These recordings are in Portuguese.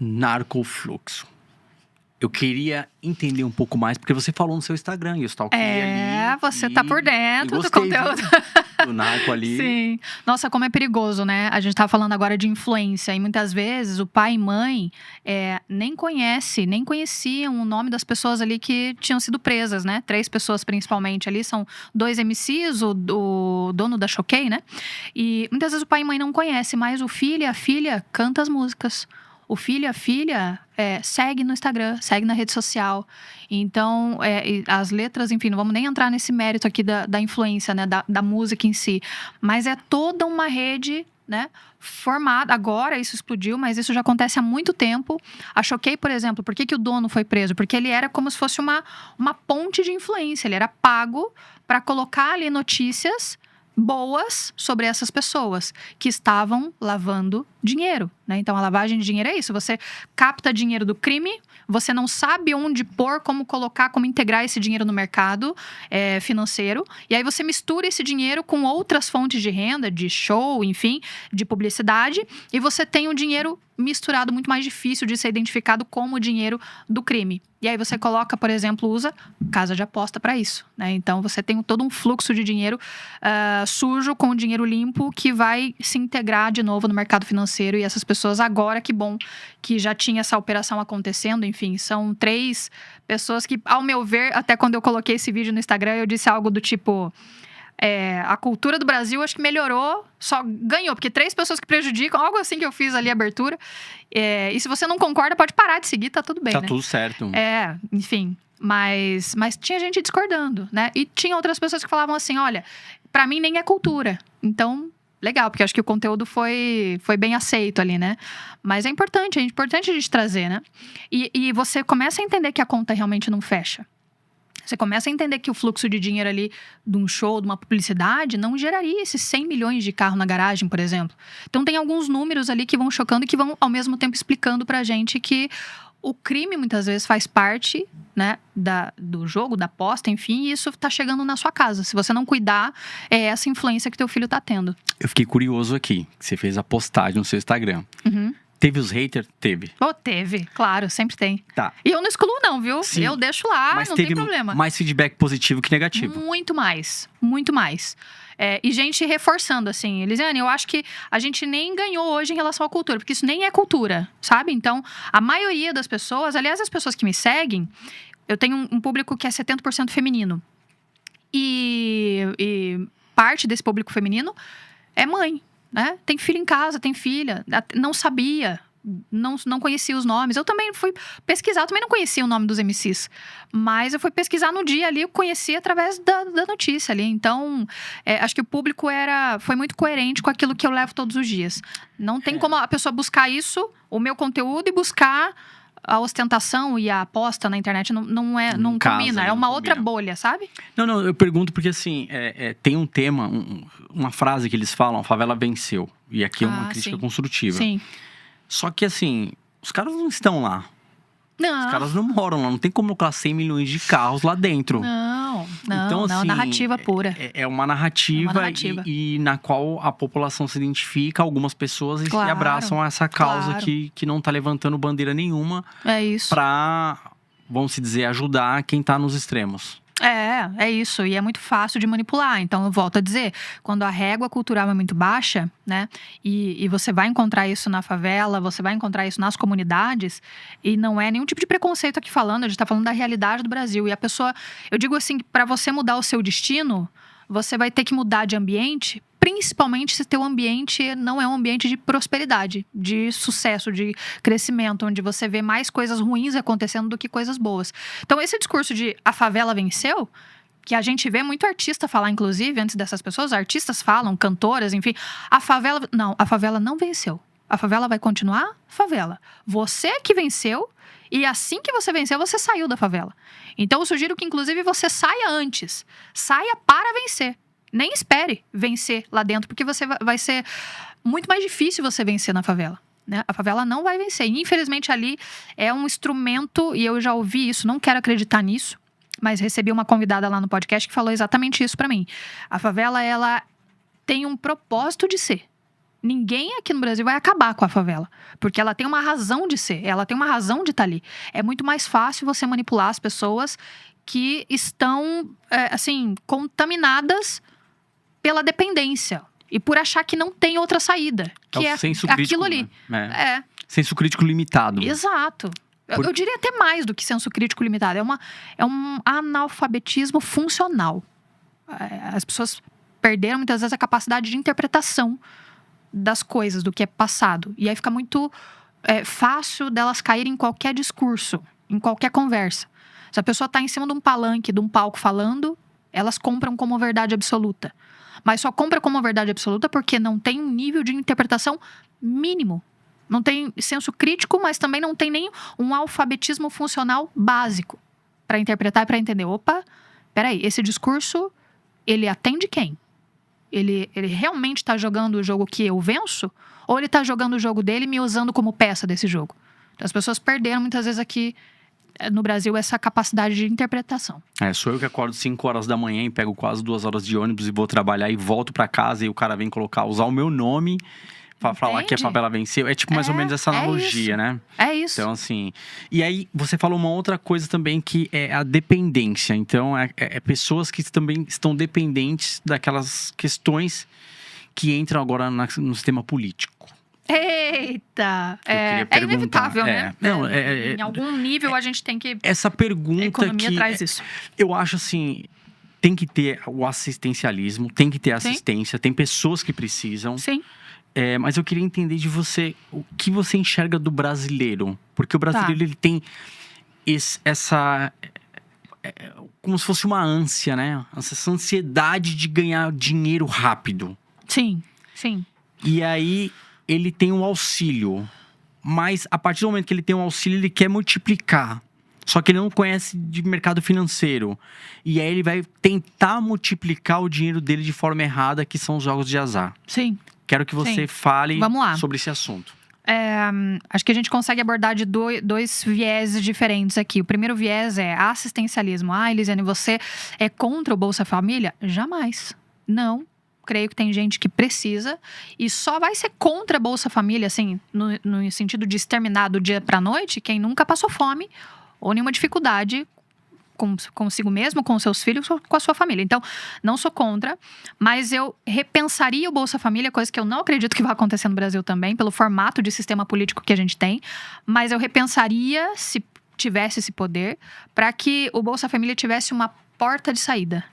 narcofluxo. Eu queria entender um pouco mais, porque você falou no seu Instagram, e eu stalkeei ali. Você tá por dentro do gostei, conteúdo. Do narco ali. Sim. Nossa, como é perigoso, né? A gente tá falando agora de influência. E muitas vezes o pai e mãe nem conheciam o nome das pessoas ali que tinham sido presas, né? 3 pessoas principalmente ali. São 2 MCs, o dono da Choquei, né? E muitas vezes o pai e mãe não conhecem, mas o filho e a filha cantam as músicas. O filho e a filha segue no Instagram, segue na rede social. Então, as letras, enfim, não vamos nem entrar nesse mérito aqui da influência, né, da música em si. Mas é toda uma rede, né, formada. Agora isso explodiu, mas isso já acontece há muito tempo. A Choquei, por exemplo, por que o dono foi preso? Porque ele era como se fosse uma ponte de influência. Ele era pago para colocar ali notícias boas sobre essas pessoas que estavam lavando dinheiro, né? Então, a lavagem de dinheiro é isso. Você capta dinheiro do crime, você não sabe onde pôr, como colocar, como integrar esse dinheiro no mercado financeiro. E aí você mistura esse dinheiro com outras fontes de renda, de show, enfim, de publicidade. E você tem um dinheiro misturado, muito mais difícil de ser identificado como o dinheiro do crime. E aí você coloca, por exemplo, usa casa de aposta para isso, né? Então você tem todo um fluxo de dinheiro sujo com dinheiro limpo que vai se integrar de novo no mercado financeiro. E essas pessoas agora, que bom que já tinha essa operação acontecendo. Enfim, são 3 pessoas que, ao meu ver, até quando eu coloquei esse vídeo no Instagram, eu disse algo do tipo... a cultura do Brasil acho que melhorou, só ganhou, porque 3 pessoas que prejudicam, algo assim que eu fiz ali, a abertura. E se você não concorda, pode parar de seguir, tá tudo bem, tá, né? Tá tudo certo. Enfim, mas tinha gente discordando, né? E tinha outras pessoas que falavam assim, olha, pra mim nem é cultura. Então, legal, porque acho que o conteúdo foi bem aceito ali, né? Mas é importante a gente trazer, né? E você começa a entender que a conta realmente não fecha. Você começa a entender que o fluxo de dinheiro ali de um show, de uma publicidade, não geraria esses 100 milhões de carro na garagem, por exemplo. Então tem alguns números ali que vão chocando e que vão, ao mesmo tempo, explicando pra gente que o crime, muitas vezes, faz parte, né, do jogo, da aposta, enfim, e isso tá chegando na sua casa. Se você não cuidar, é essa influência que teu filho tá tendo. Eu fiquei curioso aqui, que você fez a postagem no seu Instagram. Uhum. Teve os haters? Teve. Teve, claro, sempre tem. Tá. E eu não excluo não, viu? Sim, eu deixo lá, mas não teve tem problema. Mais feedback positivo que negativo. Muito mais, muito mais. E gente reforçando, assim, Elisiane, eu acho que a gente nem ganhou hoje em relação à cultura, porque isso nem é cultura, sabe? Então, a maioria das pessoas, aliás, as pessoas que me seguem, eu tenho um público que é 70% feminino. E parte desse público feminino é mãe, né? Tem filho em casa, tem filha, não sabia, não conhecia os nomes. Eu também fui pesquisar, eu também não conhecia o nome dos MCs, mas eu fui pesquisar no dia ali, eu conheci através da notícia ali. Então, acho que o público foi muito coerente com aquilo que eu levo todos os dias. Não tem como a pessoa buscar isso, o meu conteúdo, e buscar a ostentação e a aposta na internet. Não combina, é uma outra bolha, sabe? Não, eu pergunto porque, assim, tem um tema, uma frase que eles falam, a favela venceu. E aqui é uma crítica construtiva. Sim. Só que, assim, os caras não estão lá. Não. Os caras não moram lá. Não tem como colocar 100 milhões de carros lá dentro. Não, então, assim, narrativa pura. É uma narrativa, e na qual a população se identifica, algumas pessoas e abraçam essa causa que não tá levantando bandeira nenhuma. É isso. Pra, vamos dizer, ajudar quem tá nos extremos. É isso. E é muito fácil de manipular. Então, eu volto a dizer, quando a régua cultural é muito baixa, né? E você vai encontrar isso na favela, você vai encontrar isso nas comunidades, e não é nenhum tipo de preconceito aqui falando, a gente tá falando da realidade do Brasil. E a pessoa, eu digo assim, para você mudar o seu destino, você vai ter que mudar de ambiente, principalmente se teu ambiente não é um ambiente de prosperidade, de sucesso, de crescimento, onde você vê mais coisas ruins acontecendo do que coisas boas. Então, esse discurso de a favela venceu, que a gente vê muito artista falar, inclusive, antes dessas pessoas, artistas falam, cantoras, enfim, a favela não venceu. A favela vai continuar favela. Você que venceu, e assim que você venceu, você saiu da favela. Então, eu sugiro que, inclusive, você saia antes. Saia para vencer. Nem espere vencer lá dentro, porque vai ser muito mais difícil você vencer na favela, né? A favela não vai vencer. E, infelizmente, ali é um instrumento, e eu já ouvi isso, não quero acreditar nisso, mas recebi uma convidada lá no podcast que falou exatamente isso pra mim. A favela, ela tem um propósito de ser. Ninguém aqui no Brasil vai acabar com a favela. Porque ela tem uma razão de ser. Ela tem uma razão de estar ali. É muito mais fácil você manipular as pessoas que estão, assim, contaminadas pela dependência. E por achar que não tem outra saída. Que é senso aquilo crítico, ali. Né? Senso crítico limitado. Exato. Eu diria até mais do que senso crítico limitado. É um analfabetismo funcional. As pessoas perderam muitas vezes a capacidade de interpretação das coisas, do que é passado. E aí fica muito fácil delas caírem em qualquer discurso, em qualquer conversa. Se a pessoa está em cima de um palanque, de um palco falando, elas compram como verdade absoluta. Mas só compra como verdade absoluta porque não tem um nível de interpretação mínimo. Não tem senso crítico, mas também não tem nem um alfabetismo funcional básico para interpretar e para entender. Opa, peraí, esse discurso, ele atende quem? Ele realmente está jogando o jogo que eu venço? Ou ele está jogando o jogo dele e me usando como peça desse jogo? Então, as pessoas perderam muitas vezes aqui no Brasil essa capacidade de interpretação. Sou eu que acordo 5 horas da manhã e pego quase 2 horas de ônibus e vou trabalhar e volto para casa e o cara vem usar o meu nome pra falar que a favela venceu. É tipo mais ou menos essa analogia, né? É isso. Então, assim... E aí, você falou uma outra coisa também, que é a dependência. Então, pessoas que também estão dependentes daquelas questões que entram agora no sistema político. Eita! É inevitável, né? Não, em algum nível a gente tem que... Essa pergunta a economia traz isso. Eu acho assim... Tem que ter o assistencialismo, tem que ter assistência. Sim. Tem pessoas que precisam. Sim. Mas eu queria entender de você o que você enxerga do brasileiro. Porque o brasileiro, ele tem essa... como se fosse uma ânsia, né? Essa ansiedade de ganhar dinheiro rápido. Sim, sim. E aí, ele tem um auxílio. Mas, a partir do momento que ele tem um auxílio, ele quer multiplicar. Só que ele não conhece de mercado financeiro. E aí, ele vai tentar multiplicar o dinheiro dele de forma errada, que são os jogos de azar. Sim. Quero que você fale sobre esse assunto. Acho que a gente consegue abordar de dois vieses diferentes aqui. O primeiro viés é assistencialismo. Elisiane, você é contra o Bolsa Família? Jamais. Não. Creio que tem gente que precisa. E só vai ser contra a Bolsa Família, assim, no sentido de exterminar do dia pra noite, quem nunca passou fome ou nenhuma dificuldade consigo mesmo, com seus filhos, com a sua família. Então, não sou contra, mas eu repensaria o Bolsa Família, coisa que eu não acredito que vai acontecer no Brasil também, pelo formato de sistema político que a gente tem, mas eu repensaria, se tivesse esse poder, para que o Bolsa Família tivesse uma porta de saída.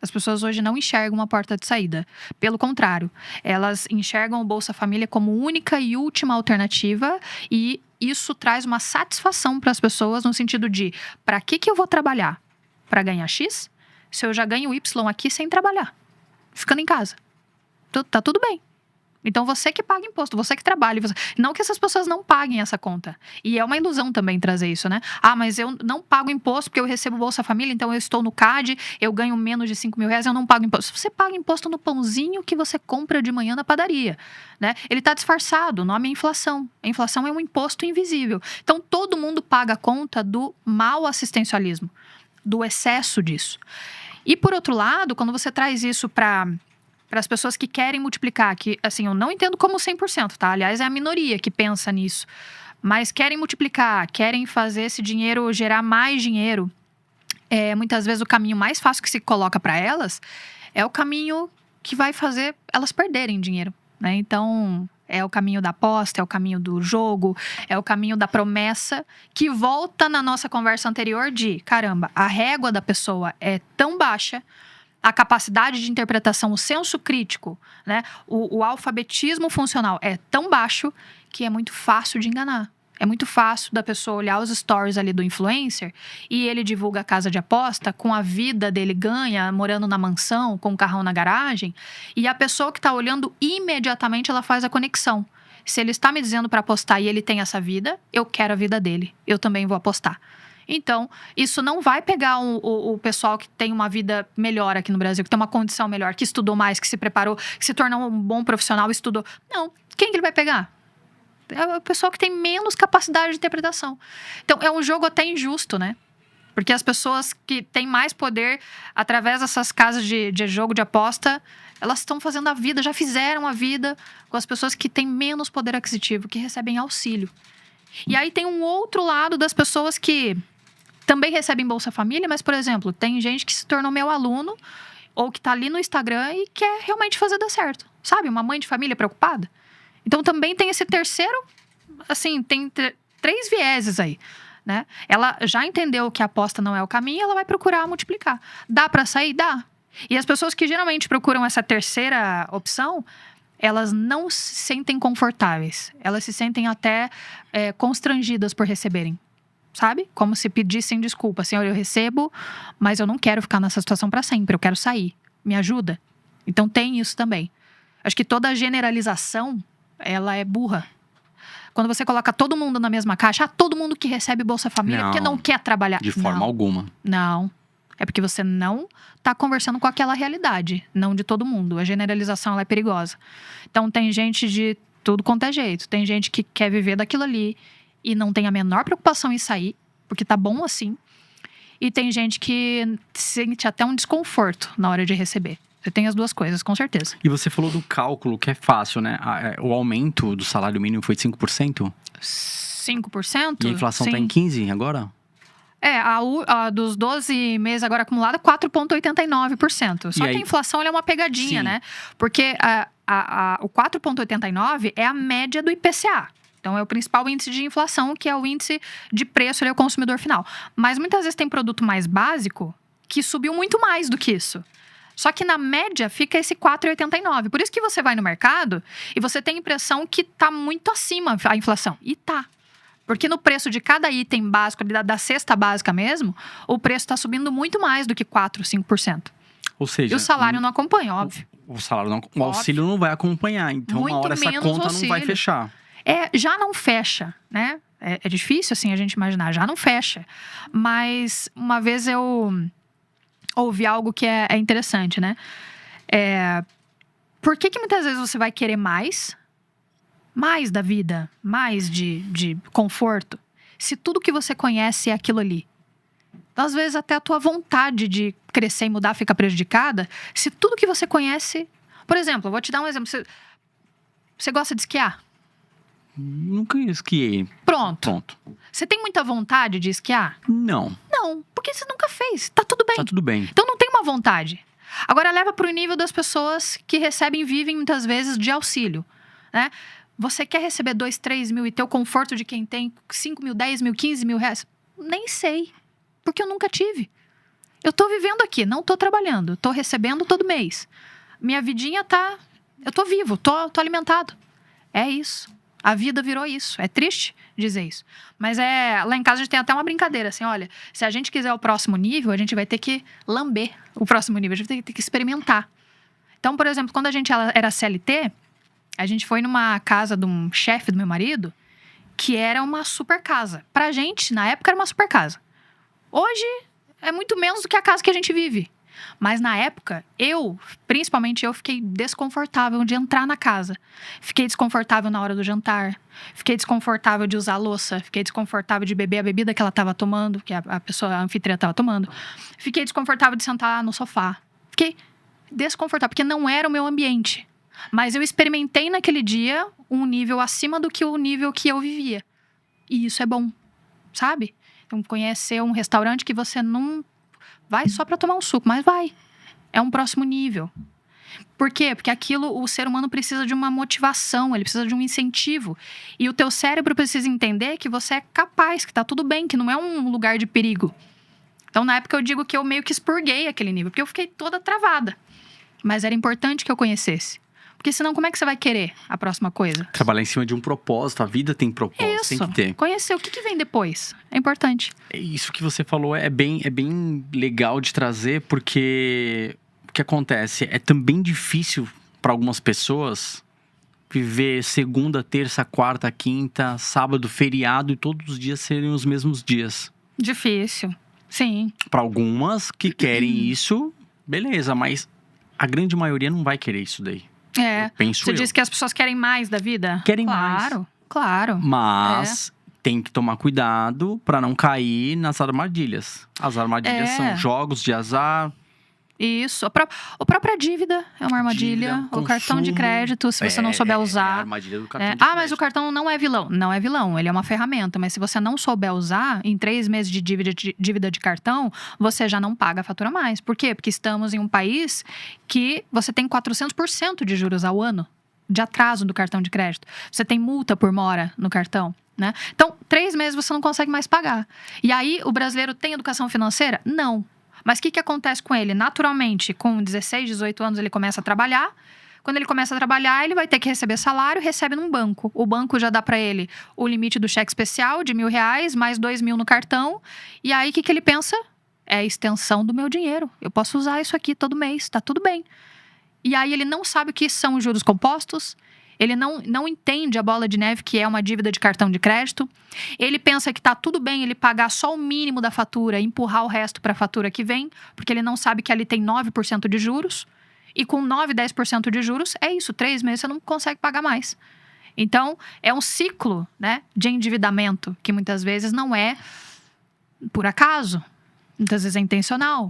As pessoas hoje não enxergam uma porta de saída. Pelo contrário, elas enxergam o Bolsa Família como única e última alternativa, e isso traz uma satisfação para as pessoas no sentido de: para que eu vou trabalhar? Para ganhar X? Se eu já ganho Y aqui sem trabalhar, ficando em casa. Tá tudo bem. Então, você que paga imposto, você que trabalha. Não que essas pessoas não paguem essa conta. E é uma ilusão também trazer isso, né? Mas eu não pago imposto porque eu recebo Bolsa Família, então eu estou no CAD, eu ganho menos de 5 mil reais, eu não pago imposto. Você paga imposto no pãozinho que você compra de manhã na padaria, né? Ele está disfarçado, o nome é inflação. A inflação é um imposto invisível. Então, todo mundo paga a conta do mau assistencialismo, do excesso disso. E, por outro lado, quando você traz isso para as pessoas que querem multiplicar, que, assim, eu não entendo como 100%, tá? Aliás, é a minoria que pensa nisso. Mas querem multiplicar, querem fazer esse dinheiro gerar mais dinheiro. Muitas vezes o caminho mais fácil que se coloca para elas é o caminho que vai fazer elas perderem dinheiro, né? Então, é o caminho da aposta, é o caminho do jogo, é o caminho da promessa, que volta na nossa conversa anterior de: caramba, a régua da pessoa é tão baixa, a capacidade de interpretação, o senso crítico, né? O alfabetismo funcional é tão baixo que é muito fácil de enganar. É muito fácil da pessoa olhar os stories ali do influencer e ele divulga a casa de aposta com a vida dele ganha, morando na mansão, com o carrão na garagem. E a pessoa que está olhando, imediatamente ela faz a conexão. Se ele está me dizendo para apostar e ele tem essa vida, eu quero a vida dele. Eu também vou apostar. Então, isso não vai pegar o pessoal que tem uma vida melhor aqui no Brasil, que tem uma condição melhor, que estudou mais, que se preparou, que se tornou um bom profissional, estudou. Não. Quem que ele vai pegar? É o pessoal que tem menos capacidade de interpretação. Então, é um jogo até injusto, né? Porque as pessoas que têm mais poder, através dessas casas de jogo, de aposta, elas estão fazendo a vida, já fizeram a vida com as pessoas que têm menos poder aquisitivo, que recebem auxílio. E aí tem um outro lado das pessoas que também recebem Bolsa Família, mas, por exemplo, tem gente que se tornou meu aluno ou que tá ali no Instagram e quer realmente fazer dar certo. Sabe? Uma mãe de família preocupada. Então também tem esse terceiro, assim, tem 3 vieses aí. Né? Ela já entendeu que a aposta não é o caminho, ela vai procurar multiplicar. Dá para sair? Dá. E as pessoas que geralmente procuram essa terceira opção, elas não se sentem confortáveis. Elas se sentem até constrangidas por receberem. Sabe? Como se pedissem desculpa. Assim, eu recebo, mas eu não quero ficar nessa situação para sempre. Eu quero sair. Me ajuda? Então tem isso também. Acho que toda generalização, ela é burra. Quando você coloca todo mundo na mesma caixa, todo mundo que recebe Bolsa Família porque não quer trabalhar. De forma alguma. Não. É porque você não está conversando com aquela realidade. Não de todo mundo. A generalização, ela é perigosa. Então, tem gente de tudo quanto é jeito. Tem gente que quer viver daquilo ali e não tem a menor preocupação em sair, porque tá bom assim. E tem gente que sente até um desconforto na hora de receber. Você tem as duas coisas, com certeza. E você falou do cálculo, que é fácil, né? O aumento do salário mínimo foi 5%? 5%? E a inflação Sim. tá em 15% agora? A dos 12 meses agora acumulada, 4,89%. Só que a inflação ela é uma pegadinha, né? Porque o 4,89% é a média do IPCA. Então, é o principal índice de inflação, que é o índice de preço ao consumidor final. Mas muitas vezes tem produto mais básico que subiu muito mais do que isso. Só que na média fica esse 4,89. Por isso que você vai no mercado e você tem a impressão que tá muito acima a inflação. E tá. Porque no preço de cada item básico, da cesta básica mesmo, o preço está subindo muito mais do que 4%, 5%. Ou seja, e o salário não acompanha, óbvio. O auxílio não vai acompanhar. Então, muito uma hora essa conta não vai fechar. Já não fecha, né? É difícil, assim, a gente imaginar. Já não fecha. Mas uma vez eu ouvi algo que é interessante, né? Por que muitas vezes você vai querer mais da vida, mais de conforto, se tudo que você conhece é aquilo ali? Então, às vezes, até a tua vontade de crescer e mudar fica prejudicada, se tudo que você conhece... Por exemplo, eu vou te dar um exemplo. Você gosta de esquiar? Nunca esquiei. Pronto. Você tem muita vontade de esquiar? Não. Não, porque você nunca fez. Tá tudo bem. Tá tudo bem. Então, não tem uma vontade. Agora, leva pro nível das pessoas que vivem muitas vezes de auxílio, né? Você quer receber 2, 3 mil e ter o conforto de quem tem 5 mil, 10 mil, 15 mil reais? Nem sei, porque eu nunca tive. Eu tô vivendo aqui, não tô trabalhando, tô recebendo todo mês. Minha vidinha tá... Eu tô vivo, tô alimentado. É isso. A vida virou isso. É triste dizer isso. Mas lá em casa a gente tem até uma brincadeira, assim, olha, se a gente quiser o próximo nível, a gente vai ter que lamber o próximo nível, a gente vai ter que experimentar. Então, por exemplo, quando a gente era CLT, a gente foi numa casa de um chefe do meu marido, que era uma super casa. Pra gente, na época, era uma super casa. Hoje, é muito menos do que a casa que a gente vive. Mas na época, principalmente eu, fiquei desconfortável de entrar na casa. Fiquei desconfortável na hora do jantar. Fiquei desconfortável de usar a louça. Fiquei desconfortável de beber a bebida que ela estava tomando, que a anfitriã estava tomando. Fiquei desconfortável de sentar no sofá. Fiquei desconfortável, porque não era o meu ambiente. Mas eu experimentei naquele dia um nível acima do que o nível que eu vivia. E isso é bom, sabe? Então, conhecer um restaurante que você não vai só para tomar um suco, mas vai. É um próximo nível. Por quê? Porque o ser humano precisa de uma motivação, ele precisa de um incentivo. E o teu cérebro precisa entender que você é capaz, que tá tudo bem, que não é um lugar de perigo. Então, na época, eu digo que eu meio que expurguei aquele nível, porque eu fiquei toda travada. Mas era importante que eu conhecesse. Porque senão, como é que você vai querer a próxima coisa? Trabalhar em cima de um propósito. A vida tem propósito, isso. Tem que ter. Conhecer o que vem depois. É importante. Isso que você falou é bem legal de trazer, porque o que acontece? É também difícil para algumas pessoas viver segunda, terça, quarta, quinta, sábado, feriado e todos os dias serem os mesmos dias. Difícil, sim. Para algumas que querem isso, beleza, mas a grande maioria não vai querer isso daí. Você disse que as pessoas querem mais da vida? Querem mais. Claro. Mas tem que tomar cuidado para não cair nas armadilhas. As armadilhas são jogos de azar. Isso. A própria dívida é uma armadilha. O cartão de crédito, se você não souber usar. É a armadilha do cartão de crédito. Mas o cartão não é vilão. Não é vilão, ele é uma ferramenta. Mas se você não souber usar, em 3 meses de dívida de cartão, você já não paga a fatura mais. Por quê? Porque estamos em um país que você tem 400% de juros ao ano de atraso do cartão de crédito. Você tem multa por mora no cartão. Né? Então, 3 meses você não consegue mais pagar. E aí, o brasileiro tem educação financeira? Não. Mas o que acontece com ele? Naturalmente, com 16, 18 anos, ele começa a trabalhar. Quando ele começa a trabalhar, ele vai ter que receber salário, recebe num banco. O banco já dá para ele o limite do cheque especial de R$1.000, mais 2.000 no cartão. E aí, o que ele pensa? É a extensão do meu dinheiro. Eu posso usar isso aqui todo mês, tá tudo bem. E aí, ele não sabe o que são os juros compostos. Ele não entende a bola de neve, que é uma dívida de cartão de crédito. Ele pensa que tá tudo bem ele pagar só o mínimo da fatura e empurrar o resto para a fatura que vem, porque ele não sabe que ali tem 9% de juros. E com 9, 10% de juros, é isso. 3 meses você não consegue pagar mais. Então, é um ciclo, né, de endividamento que muitas vezes não é por acaso. Muitas vezes é intencional.